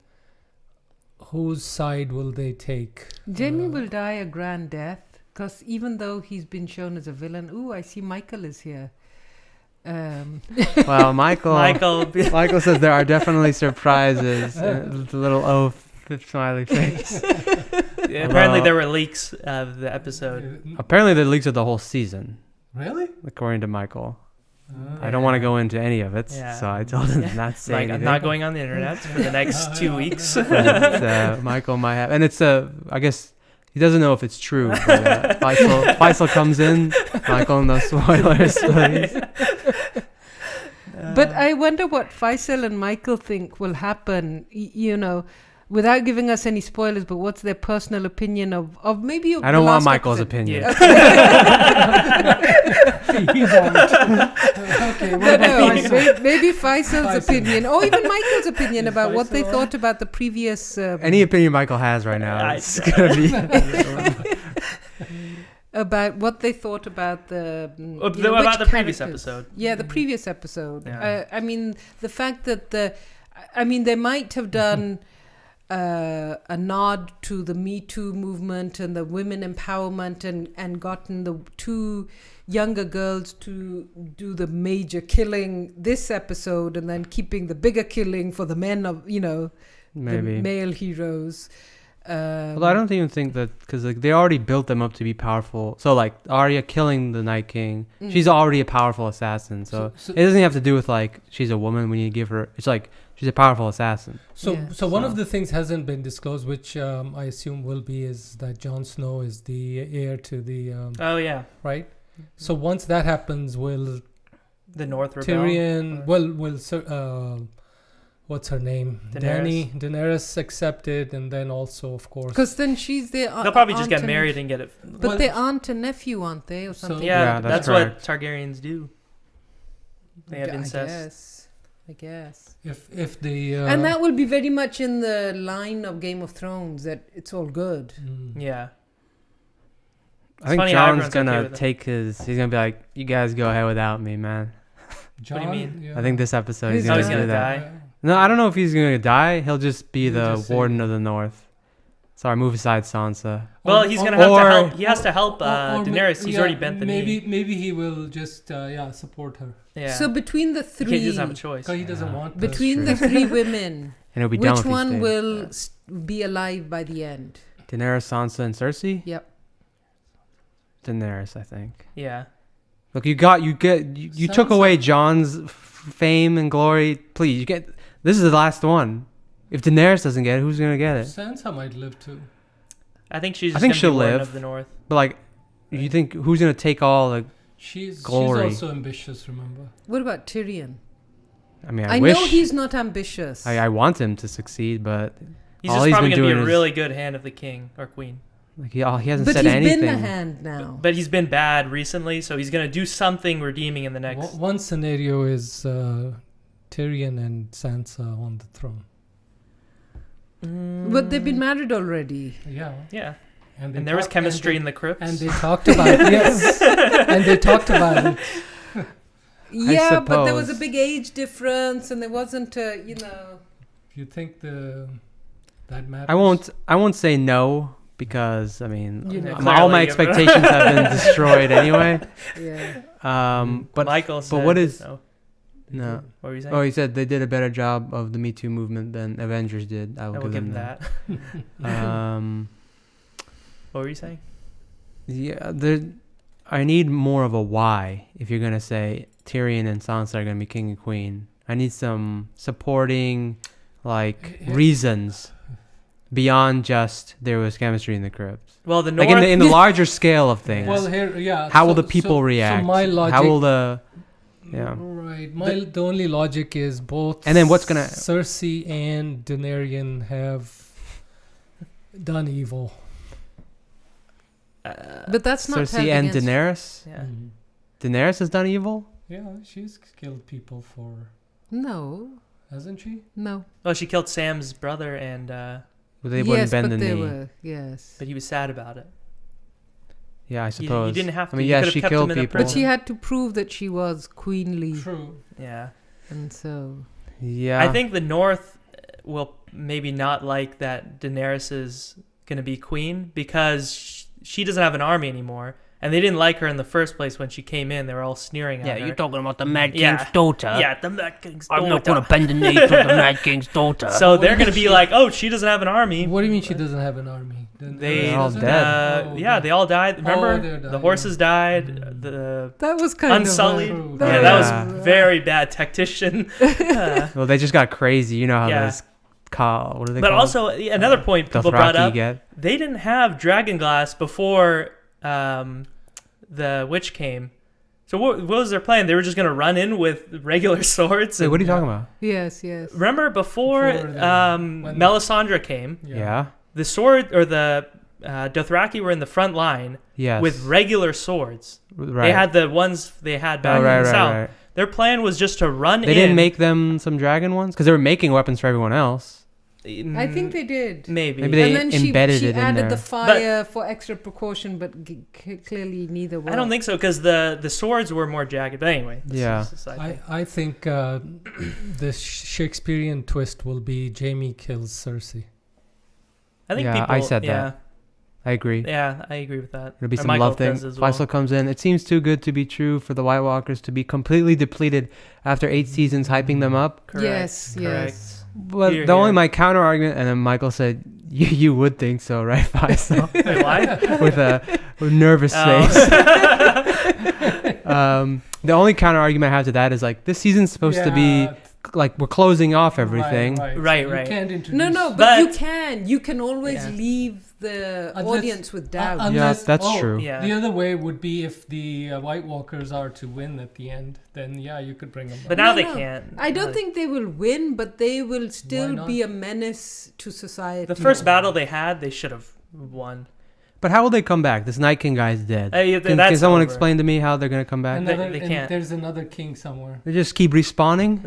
whose side will they take? Jaime will die a grand death because even though he's been shown as a villain, I see Michael is here. Well, Michael says there are definitely surprises. The little oath, smiley face. Apparently, there were leaks of the episode. Apparently, the leaks of the whole season. Really? According to Michael. I don't want to go into any of it, so I told him not to say anything. I'm not going on the internet for the next 2 weeks. But, Michael might have, and it's I guess he doesn't know if it's true. But, Faisal comes in. Michael, no spoilers, please. But I wonder what Faisal and Michael think will happen. Without giving us any spoilers, but what's their personal opinion of maybe? I don't want Michael's opinion. Yeah. He won't. Okay, maybe Faisal's opinion, or even Michael's opinion about what they thought about the previous. Any opinion Michael has right now, it's gonna be about what they thought about the the previous episode. Yeah, the previous episode. Yeah. I mean, the fact that they might have done. A nod to the Me Too movement and the women empowerment and gotten the 2 younger girls to do the major killing this episode and then keeping the bigger killing for the men of, the male heroes. Although I don't even think that, because they already built them up to be powerful. So like Arya killing the Night King, she's already a powerful assassin. So it doesn't have to do with like she's a woman. We need to give her. It's like she's a powerful assassin. So one of the things hasn't been disclosed, which I assume will be, is that Jon Snow is the heir to the. Right. So once that happens, will the North rebel? Tyrion? Will what's her name? Daenerys accepted, and then also, of course, because then she's the. They'll probably just get married and get it. But they're aunt and nephew, aren't they, or something? So, that's what Targaryens do. They have incest. I guess. If the and that will be very much in the line of Game of Thrones, that it's all good. Yeah. I think John's gonna take his. He's gonna be like, "You guys go ahead without me, man." What do you mean? Yeah. I think this episode he's gonna do that. Die. No, I don't know if he's gonna die. He'll just be the Warden of the North. Sorry, move aside, Sansa. Well, he's gonna have to help. He has to help Daenerys. He's already bent the knee. Maybe he will just support her. Yeah. So between the 3, he doesn't have a choice. He doesn't want. Between the 3 women, and it'll be which one will be alive by the end? Daenerys, Sansa, and Cersei. Yep. Daenerys, I think. Yeah. Look, you took away Jon's fame and glory. Please, this is the last one. If Daenerys doesn't get it, who's gonna get it? Sansa might live too. I think she'll live. Of the North. But like, You think who's gonna take all the glory? She's also ambitious. Remember? What about Tyrion? I mean, I wish know he's not ambitious. I want him to succeed, but He's all just he's probably been going to be doing a is- really good hand of the king or queen. like he hasn't but said he's anything. been the hand now. But he's been bad recently, so he's going to do something redeeming in the next. One scenario is Tyrion and Sansa on the throne. But they've been married already. Yeah. Yeah. And And there was chemistry in the crypts. And they talked about it. Yes. And they talked about it. Yeah, but there was a suppose. big age difference, and there wasn't a, You think that matters? I won't say no because I mean You know. all my Clearly, expectations have been destroyed anyway. Yeah. But Michael said, what is- no. no. What were you saying? Oh, he said they did a better job of the Me Too movement than Avengers did. I will I will give give them him that. that. What were you saying? Yeah, I need more of a why if you're gonna say Tyrion and Sansa are gonna be king and queen. I need some supporting reasons beyond just there was chemistry in the crypts. Well, the North. Like in the larger scale of things. Well, here, yeah. How will the people react? So my logic. How will the yeah. Right. The only logic is both. And then what's gonna Cersei and Daenerys have done evil. But that's not Cersei held and against- Daenerys? Yeah. Mhm. Daenerys has done evil? Yeah, she's killed people for, No, hasn't she? no. Well, she killed Sam's brother, and Well, they wouldn't Yes, bend but the they knee. were, yes. but he was sad about it. Yeah, I He suppose. didn't have to. I mean, He yeah, could've she kept him killed in a people. But she had to prove that she was queenly, True. Yeah. and so... Yeah. I think the North will maybe not like that Daenerys is going to be queen because she doesn't have an army anymore. And they didn't like her in the first place when she came in. They were all sneering at her. Yeah, you're talking about the Mad King's Yeah. daughter. Yeah, the Mad King's daughter. I'm not going to bend the knee to the Mad King's daughter. So they're going to be like, oh, she doesn't have an army. What do you mean she doesn't have an army? They're all dead. Yeah, they all died. Remember? they're The dying. horses died. Mm. The That was kind Unsullied. True. of... Yeah, Yeah. that was very bad tactician. Well, they just got crazy. You know how Yeah. those what are they But called? also, another point people brought Dothraki up, get. they didn't have dragon glass before the witch came. So what was their plan? They were just going to run in with regular swords. Wait, And what are you talking about? Yes, yes. remember before Before when- Melisandre came, Yeah. the sword or the Dothraki were in the front line Yes. with regular swords. right. They had the ones they had back right, in the right, south. right. Their plan was just to run in. They didn't make them some dragon ones because they were making weapons for everyone else. I think they did. Maybe. Maybe they and then embedded she it in added there. the fire for extra precaution, but clearly neither were. I don't think so because the swords were more jagged. But anyway, this Yeah. is a side thing. I think the Shakespearean twist will be Jaime kills Cersei. I think Yeah, people. I said yeah, that. I agree. Yeah, I agree with that. There'll be Or some Michael love thing. does as well. Faisal comes in. It seems too good to be true for the White Walkers to be completely depleted after 8 seasons hyping them up. Correct. Yes, correct. yes. But Here, the only here. my counter argument, and then Michael said, "You would think so, right, Faisal?" Wait, why? with a nervous face. The only counter argument I have to that is like this season's supposed to be like we're closing off everything. Right, So right. You can't introduce. No, but, But- you can. You can always Yeah. leave the Unless- audience with doubt. Yeah, that's true. Yeah. The other way would be if the White Walkers are to win at the end, then yeah, you could bring them back. But now No, they no. can't. I don't Like, think they will win, but they will still not? be a menace to society. the first battle they had, they should have won. But how will they come back? This Night King guy's dead. Hey, Can that's someone over. explain to me how they're gonna come back? Another, They and can't. there's another king somewhere. They just keep respawning.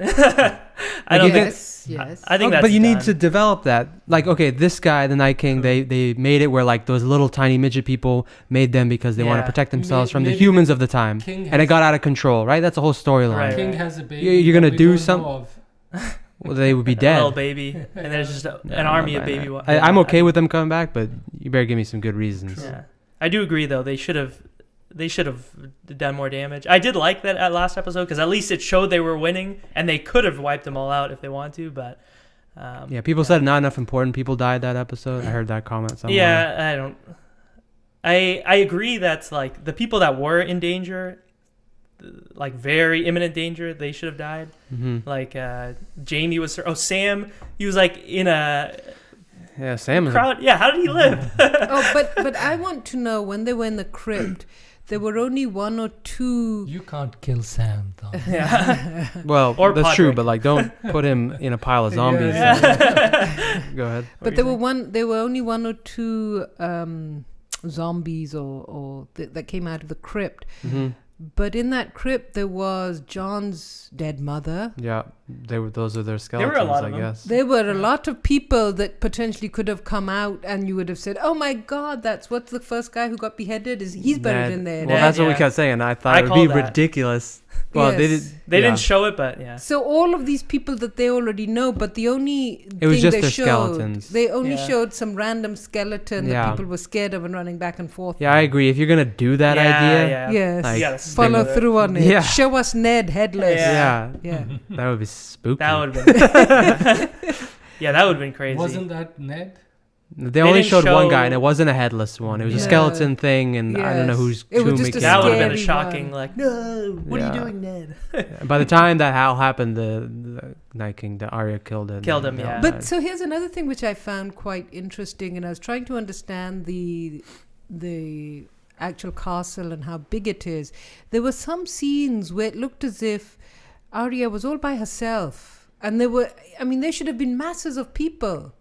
I don't you think. yes, yes. I think Oh, that's but you need done. to develop that. Like, okay, this guy, the Night King, they made it where like those little tiny midget people made them because they want to Yeah. protect themselves from the Maybe humans of the time, King and it has- got out of control. Right? That's a whole storyline. Right. King has a baby. You're gonna that we do don't some- know of. Well, they would be A little dead. baby, and there's just No, an army I'm of not baby. buying that. I'm okay with them coming back, but you better give me some good reasons. True. Yeah, I do agree though. They should have done more damage. I did like that at last episode because at least it showed they were winning, and they could have wiped them all out if they wanted to. But Yeah, people said not enough important people died that episode. I heard that comment somewhere. yeah, I don't. I agree that's like the people that were in danger, like very imminent danger, they should have died. Hmm. Like Jamie was. Oh, Sam. He was like in a Yeah, Sam is. crowd. Yeah, how did he live? Oh, but I want to know, when they were in the crypt, there were only one or two. You can't kill Sam, though. Yeah. Well, Or that's true, Podrick. but like, don't put him in a pile of zombies. Yeah. Go ahead. But there were only one or two zombies or that came out of the crypt. Hmm. But in that crypt, there was John's dead mother. Yeah, those are their skeletons, were a lot I of them. guess. There were a lot of people that potentially could have come out, and you would have said, "Oh my God, what's the first guy who got beheaded? He's buried Ned. in there." Well, Ned, that's what we yeah. kept saying. I thought I it would be called that. ridiculous. Well, they Yes. did. They yeah. didn't show it, but yeah. So all of these people that they already know, but the only It was thing just they their showed, skeletons. they only Yeah. showed some random skeleton Yeah. that people were scared of and running back and forth. Yeah, I agree. If you're gonna do that idea, Yeah. Yes. Like, You gotta Follow stick with it. through on it. Yeah. Show us Ned headless. Yeah. yeah, Yeah. that would be spooky. That would have been. Yeah, that would have been crazy. Wasn't that Ned? They only didn't showed one guy, show- and it wasn't a headless one. It was a Yeah. skeleton thing, and I don't know Yes. who's It was who just a making that would have been a scary shocking. one. Like, no, what are Yeah. you doing, Ned? By the time that all happened, the Night King, the Arya killed him. Killed and him, they all yeah. But died. so here's another thing which I found quite interesting, and I was trying to understand the actual castle and how big it is. There were some scenes where it looked as if Arya was all by herself, and there should have been masses of people.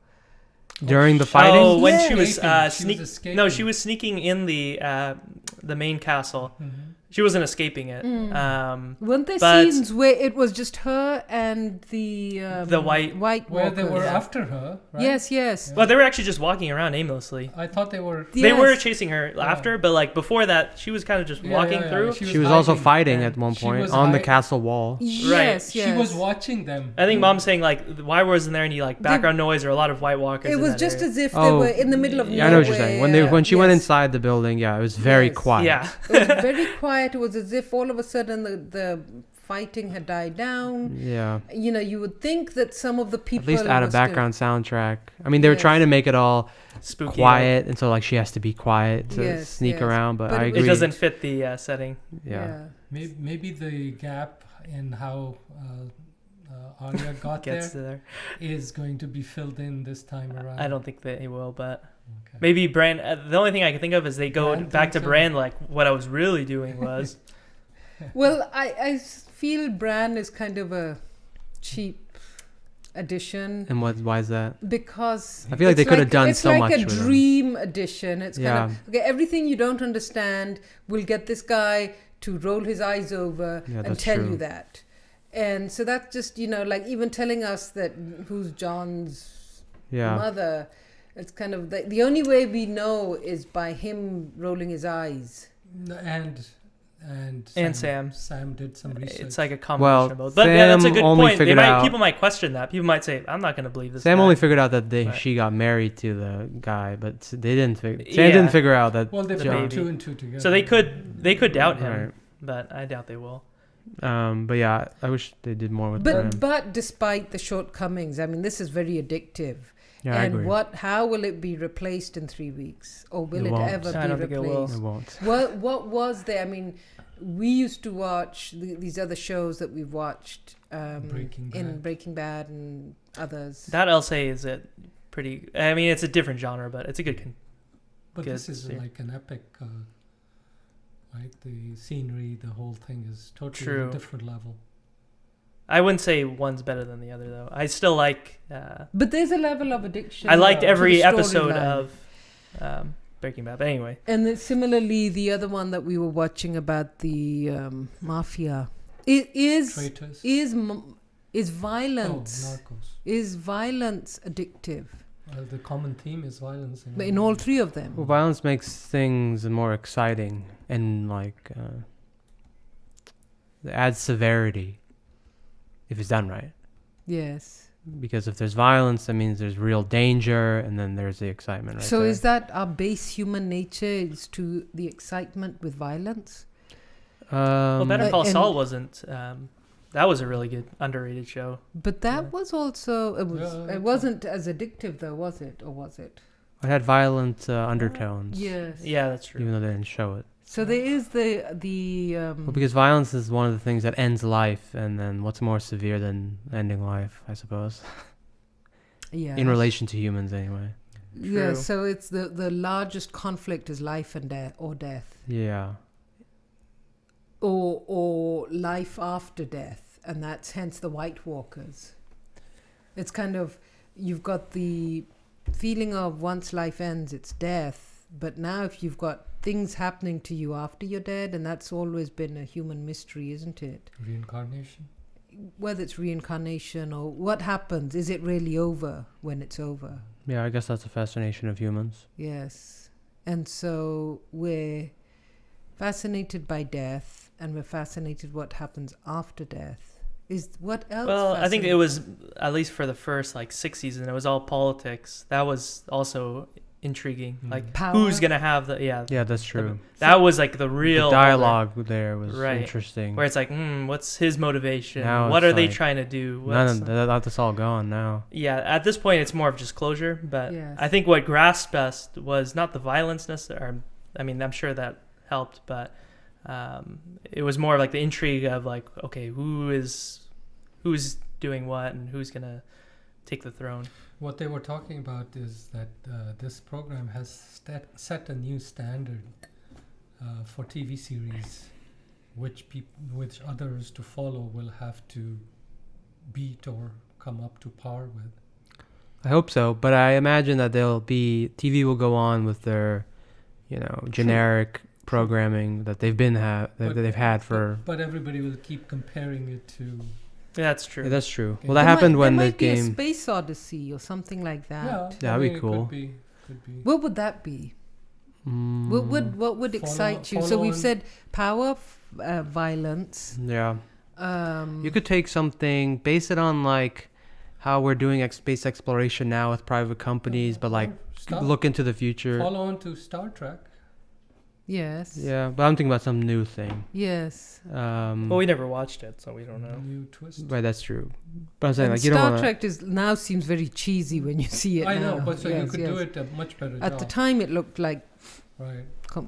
during the fighting, Oh, when she Yeah. was Escaping. She was sneak. No, she escaping. was sneaking in the main castle. Mhm. She wasn't escaping it. Weren't there But- scenes where it was just her and the white- white Where they walkers? were Yeah. after her, right? Yes, yes. Yeah. Well, they were actually just walking around aimlessly. I thought they were. They were Yes. chasing her Yeah. after, but like before that, she was kind of just Yeah, walking yeah, yeah. through. she was also hiding, fighting and at one she point was on the hi- castle wall. Yes, yes. She was watching them. I think Mom's saying like, why wasn't there any like background noise or a lot of White Walkers? It in was that just area? as if they Oh, were in the middle of Yeah, I know what you're saying. When she went Yes. inside the building, yeah, it was very Yes. quiet. Yeah, It was very quiet. It was as if all of a sudden the fighting had died down. Yeah. You know, you would think that some of the people At least add a were still- background soundtrack. I mean, they were Yes. trying to make it all spooky. quiet, and so like she has to be quiet to Yes, sneak yes. around. But But I it agree. It doesn't fit the setting. Yeah. Maybe the gap in how Arya got Gets there there. is going to be filled in this time around. I don't think that he will, but Okay. maybe Bran. The only thing I can think of is they go Bran back to thinks so. Bran. Like what I was really doing was. Well, I feel Bran is kind of a cheap addition And why is that? because I feel like they it's could have done it's so like much a with him. dream addition. It's Yeah. kind of okay. Everything you don't understand will get this guy to roll his eyes over Yeah, and that's tell true. you that. And so that's just like even telling us that who's John's Yeah. mother. It's kind of the only way we know is by him rolling his eyes. And Sam. Sam did some research. It's like a combination Well, of both. But yeah, that's a Sam good only point. figured out- People might question that. People might say, "I'm not going to believe this." Sam guy." only figured out that Right. she got married to the guy, but they didn't figure. Sam Yeah. didn't figure out that. well, they the put baby. two and two together. So they could doubt him, Right. but I doubt they will. But yeah, I wish they did more with But Bran. but despite the shortcomings, I mean, this is very addictive. Yeah, I and agree. how will it be replaced in 3 weeks, or will It it, won't. ever I be don't think it will. replaced? It won't. What was there? I mean, we used to watch these other shows that we've watched Breaking in Bad. Breaking Bad and others. That I'll say is a pretty. I mean, it's a different genre, but it's a good. But Good this is series. like an epic. Like the scenery, the whole thing is totally True. on a different level. I wouldn't say one's better than the other though. I still like. But there's a level of addiction. I liked to every the episode storyline. of Breaking Bad. But anyway, And then similarly, the other one that we were watching about the mafia, it Traitors. is violence. Narcos. Is violence addictive? Well, the common theme is violence. In all three of them. Well, violence makes things more exciting and like adds severity if it's done right. Yes. Because if there's violence, that means there's real danger, and then there's the excitement. Right So there. is that our base human nature is to the excitement with violence? well, Better Call and- Saul wasn't. That was a really good underrated show. But that Yeah. was also Yeah, it wasn't as addictive though, was it? Or was it? It had violent undertones, Yes. Yeah, that's true. even though they didn't show it. So there is the Well, because violence is one of the things that ends life, and then what's more severe than ending life, I suppose, yeah. in relation to humans anyway. Yeah, True. so it's the largest conflict is life and death, or death, Yeah. or life after death, and that's hence the White Walkers. It's kind of, you've got the feeling of once life ends, it's death, but now if you've got things happening to you after you're dead, and that's always been a human mystery, isn't it? Reincarnation. Whether it's reincarnation or what happens, is it really over when it's over? Yeah, I guess that's a fascination of humans. Yes. And so we're fascinated by death, and we're fascinated what happens after death. Is what else? Well, I think it fascinates was, at least for the first like 6 seasons, it was all politics. That was also intriguing. Like Power. who's gonna have the Yeah, that's true. that was like the real The dialogue there was Right. interesting. where it's like, what's his motivation? Now What it's are they like, trying to do? None of that's all gone now. Yeah, at this point it's more of just closure. But Yes. I think what grasped us was not the violence necessarily. I mean, I'm sure that helped, but it was more like the intrigue of like, okay, who's doing what and who's gonna take the throne. What they were talking about is that this program has set a new standard for TV series, which others to follow will have to beat or come up to par with. I hope so, but I imagine that TV will go on with their, generic programming that they've had for. But everybody will keep comparing it to. Yeah, that's true. Yeah, that's true. Okay. Well, that happened when there the might be a game. Space Odyssey or something like that. Yeah, That'd be it cool. Could be. What would that be? What would excite you? So follow we've on. said power, violence. Yeah. You could take something, base it on like how we're doing space exploration now with private companies, but like look into the future. Follow on to Star Trek. Yes. Yeah, but I'm thinking about some new thing. Yes. Well, we never watched it, so we don't know. New twist. Right, that's true. But I'm saying And like you don't Star want Trek now seems very cheesy when you see it. I now. know, but so you Yes, could yes. do it a much better At job. the time, it looked like, Right.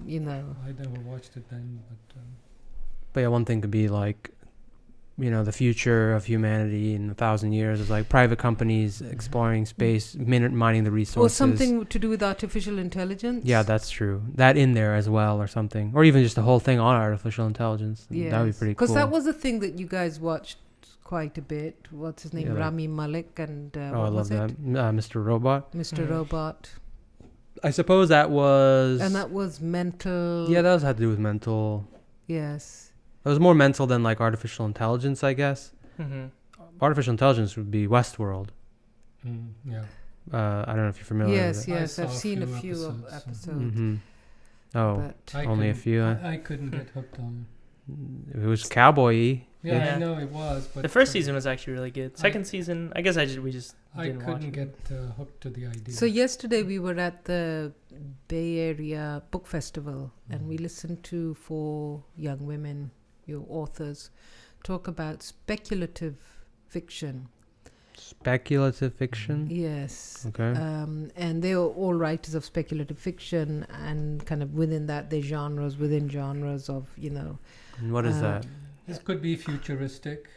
you know. I never watched it then, but. But yeah, one thing could be like, the future of humanity in 1,000 years is like private companies exploring space, mining the resources. Or something to do with artificial intelligence. Yeah, that's true. That in there as well, or something, or even just the whole thing on artificial intelligence. Yes. That would be pretty cool. Because that was a thing that you guys watched quite a bit. What's his name? Yeah, like- Rami Malek and I what love was that. it? Mr. Robot. Mr. Mhm. Robot. I suppose that was. And that was mental. Yeah, that had to do with mental. Yes. It was more mental than like artificial intelligence, I guess. Mm-hmm. Artificial intelligence would be Westworld. Yeah. I don't know if you're familiar Yes, with I yes. saw I've a seen a few few episodes, episodes. it. Mm-hmm. Oh, But only a few. I couldn't get hooked on. It was cowboy-y. Yeah, Yeah. I know it was, but The first season was actually really good. Second season, I guess we just I didn't watch couldn't it. get hooked to the idea. so yesterday we were at the Bay Area Book Festival, and we listened to 4 young women, your authors, talk about speculative fiction. Speculative fiction. Yes. Okay. And they were all writers of speculative fiction, and kind of within that, there's genres within genres of, And what is that? This could be futuristic.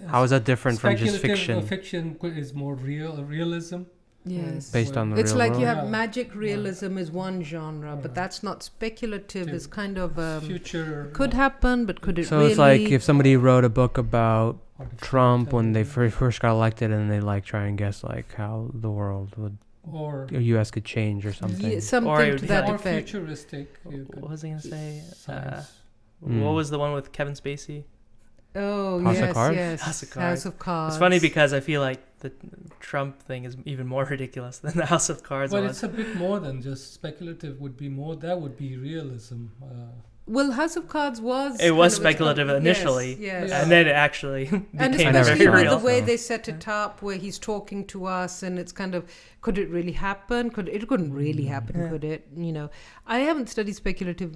How is that different from just Speculative fiction? fiction is more realism. Yes. Based on the It's real like world? you have Yeah. magic realism is one genre, but that's not speculative. It's kind of Future. could happen, but could it So really? it's like if somebody wrote a book about artificial Trump when they intelligence. first got elected, and they like try and guess like how the world would, or U.S. could change or something. Yeah, something Or it to would that be or effect. futuristic. You What could was I gonna say? science. What was the one with Kevin Spacey? Oh House of yes, Cards? yes. House of House Cards. of Cards. It's funny because I feel like the Trump thing is even more ridiculous than the House of Cards But was. it's a bit more than just speculative. Would be more. That would be realism. Well, House of Cards was. It was kind of speculative initially, Yes. Yeah. and then it actually And became never especially saw very with it, the real. way so- they set it up, where he's talking to us, and it's kind of, could it really happen? It couldn't really happen, Yeah. could it? I haven't studied speculative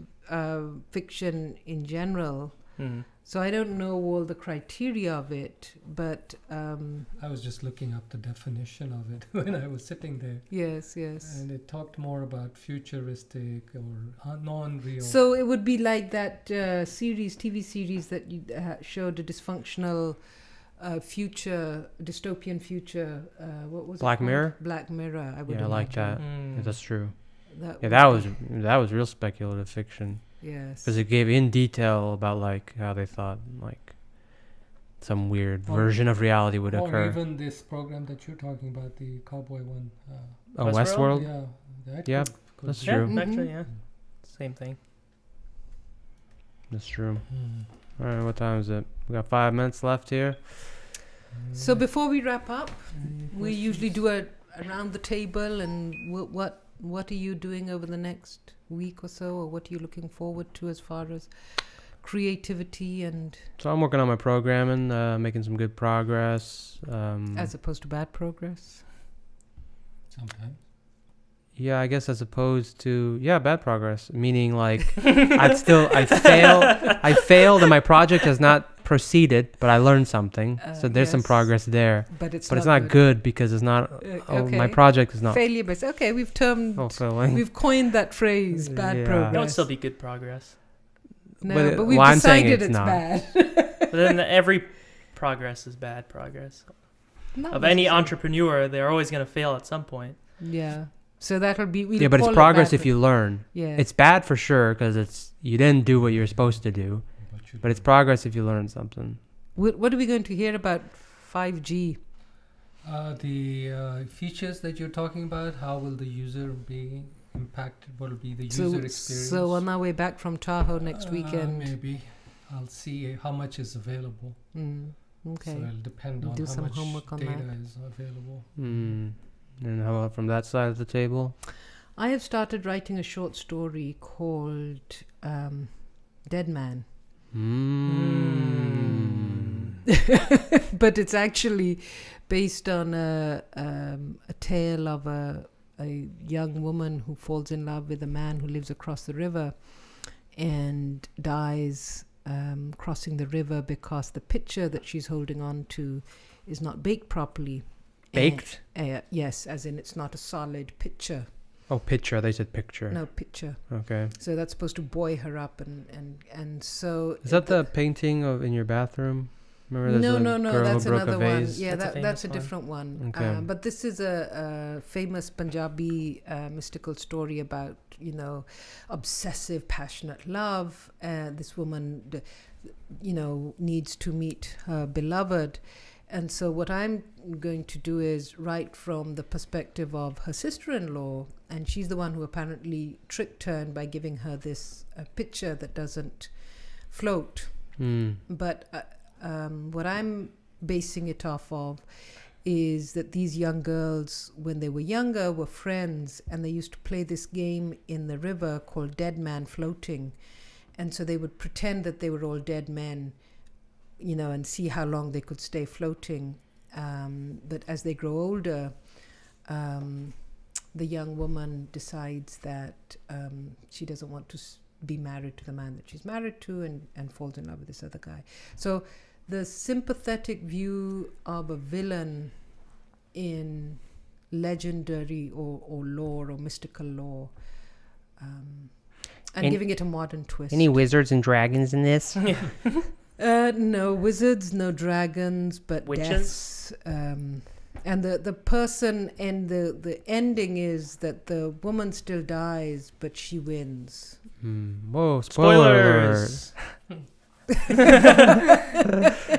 fiction in general, Mhm. so I don't know all the criteria of it. But I was just looking up the definition of it when I was sitting there, yes, yes. and it talked more about futuristic or non-real. So it would be like that TV series that you showed a dysfunctional future, dystopian future. What was Black it called? Mirror? Black Mirror. I would Yeah, I like imagine. that. Yeah, that's true. That Yeah, would be- that was real speculative fiction Yes. because it gave in detail about like how they thought like some weird Or- version of reality would Or occur. even this program that you're talking about, the cowboy one. Oh, Westworld? Westworld. Yeah, that Yeah, could that's be- true. Mhm. Actually, yeah. Same thing. That's true. All right, what time is it? We got 5 minutes left here. So before we wrap up, Any we usually questions? do a around the table, and what are you doing over the next week or so, or what are you looking forward to as far as creativity and So I'm working on my programming, making some good progress. as opposed to bad progress? Sometimes. Yeah, I guess as opposed to bad progress, meaning like I failed and my project has not proceeded, but I learned something. So there's some Yes. progress there, But it's but it's not good because it's not. My okay. project is not Failure based. Okay, we've termed fulfilling. we've coined that phrase, bad Yeah. progress. That would still be good progress. No, But but we've I'm saying decided it's it's not. bad. But then every progress is bad progress. Not Of any necessarily. entrepreneur, they're always going to fail at some point. Yeah. So that'll be. We'll Yeah, but it's call it progress bad if you learn. Yeah. It's bad for sure because you didn't do what you're supposed to do, but it's progress if you learn something. What are we going to hear about 5G? The features that you're talking about, how will the user be impacted? What will be the user So, experience? so on our way back from Tahoe next weekend. Maybe. I'll see how much is available. Okay. So it'll depend We'll on do how some much homework on data that. is available. And how about from that side of the table? I have started writing a short story called Dead Man. But it's actually based on a tale of a young woman who falls in love with a man who lives across the river and dies crossing the river because the pitcher that she's holding on to is not baked properly. Baked? Yes, as in it's not a solid pitcher. Oh, picture. They said picture. No, pitcher. Okay. So that's supposed to buoy her up, and so. Is that the painting of in your bathroom? Remember, there's No, a girl that's who broke another a one. vase. Yeah, That's a that's a famous one. different one. Okay. But this is a famous Punjabi mystical story about, obsessive, passionate love. This woman, needs to meet her beloved. And so what I'm going to do is write from the perspective of her sister-in-law, and she's the one who apparently tricked her by giving her this picture that doesn't float. But what I'm basing it off of is that these young girls, when they were younger, were friends, and they used to play this game in the river called Dead Man Floating. And so they would pretend that they were all dead men, and see how long they could stay floating. But as they grow older, the young woman decides that she doesn't want to be married to the man that she's married to, and falls in love with this other guy. So the sympathetic view of a villain in legendary or lore or mystical lore, and giving it a modern twist. Any wizards and dragons in this? No wizards, no dragons, but Witches? deaths. And the person, and the ending is that the woman still dies, but she wins. Whoa, spoiler Spoilers. alert.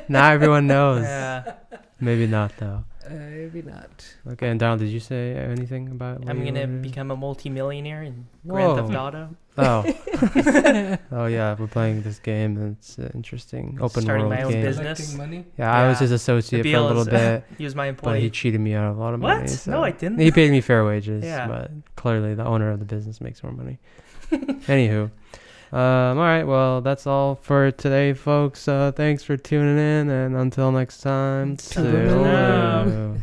Now everyone knows. Yeah. Maybe not, though. Maybe not. Okay, and Donald, did you say anything about what I'm you going to wanted to- become a multimillionaire in Grand Theft Auto. Oh. Oh, yeah, we're playing this game, and it's interesting. Open Starting world my own game. business. Collecting money. Yeah, I was Yeah. his associate for a Nabil little is, bit, He was my but he employee. cheated me out of a lot of What? money. So. No, I didn't. He paid me fair wages, Yeah. but clearly the owner of the business makes more money. Anywho. All right, well, that's all for today, folks. Thanks for tuning in, and until next time, Toodaloo. toodaloo.